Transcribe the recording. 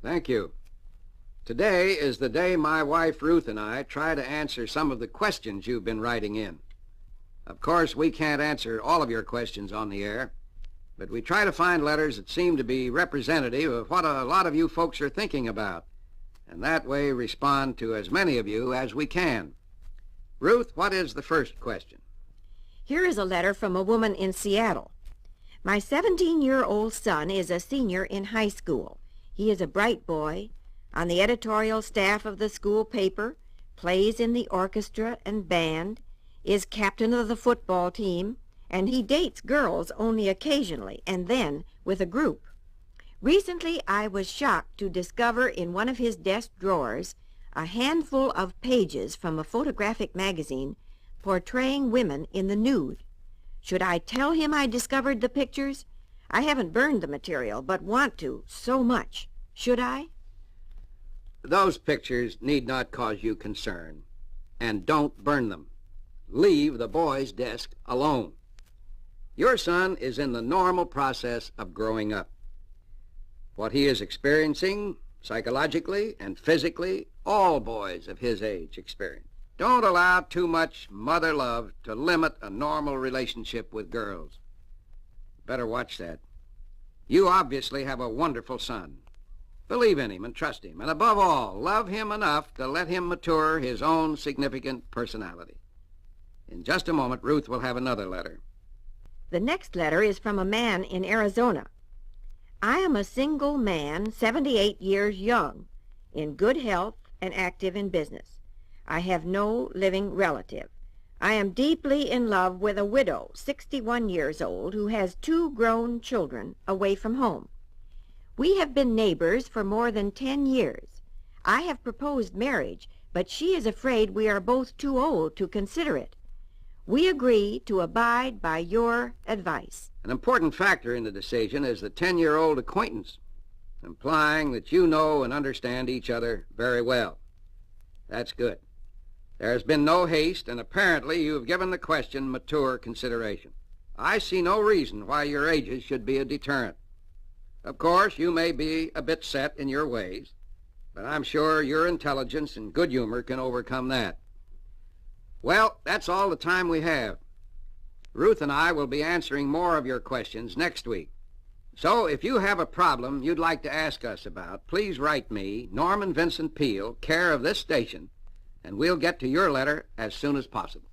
Thank you. Today is the day my wife Ruth and I try to answer some of the questions you've been writing in. Of course, we can't answer all of your questions on the air, but we try to find letters that seem to be representative of what a lot of you folks are thinking about, and that way respond to as many of you as we can. Ruth, what is the first question? Here is a letter from a woman in Seattle. My 17-year-old son is a senior in high school. He is a bright boy, on the editorial staff of the school paper, plays in the orchestra and band, is captain of the football team, and he dates girls only occasionally, and then with a group. Recently I was shocked to discover in one of his desk drawers a handful of pages from a photographic magazine portraying women in the nude. Should I tell him I discovered the pictures? I haven't burned the material, but want to so much. Should I? Those pictures need not cause you concern, and don't burn them. Leave the boy's desk alone. Your son is in the normal process of growing up. What he is experiencing, psychologically and physically, all boys of his age experience. Don't allow too much mother love to limit a normal relationship with girls. Better watch that. You obviously have a wonderful son. Believe in him and trust him, and above all, love him enough to let him mature his own significant personality. In just a moment, Ruth will have another letter. The next letter is from a man in Arizona. I am a single man, 78 years young, in good health and active in business. I have no living relative. I am deeply in love with a widow, 61 years old, who has 2 grown children away from home. We have been neighbors for more than 10 years. I have proposed marriage, but she is afraid we are both too old to consider it. We agree to abide by your advice. An important factor in the decision is the 10-year-old acquaintance, implying that you know and understand each other very well. That's good. There has been no haste, and apparently you have given the question mature consideration. I see no reason why your ages should be a deterrent. Of course, you may be a bit set in your ways, but I'm sure your intelligence and good humor can overcome that. Well, that's all the time we have. Ruth and I will be answering more of your questions next week. So if you have a problem you'd like to ask us about, please write me, Norman Vincent Peale, care of this station, and we'll get to your letter as soon as possible.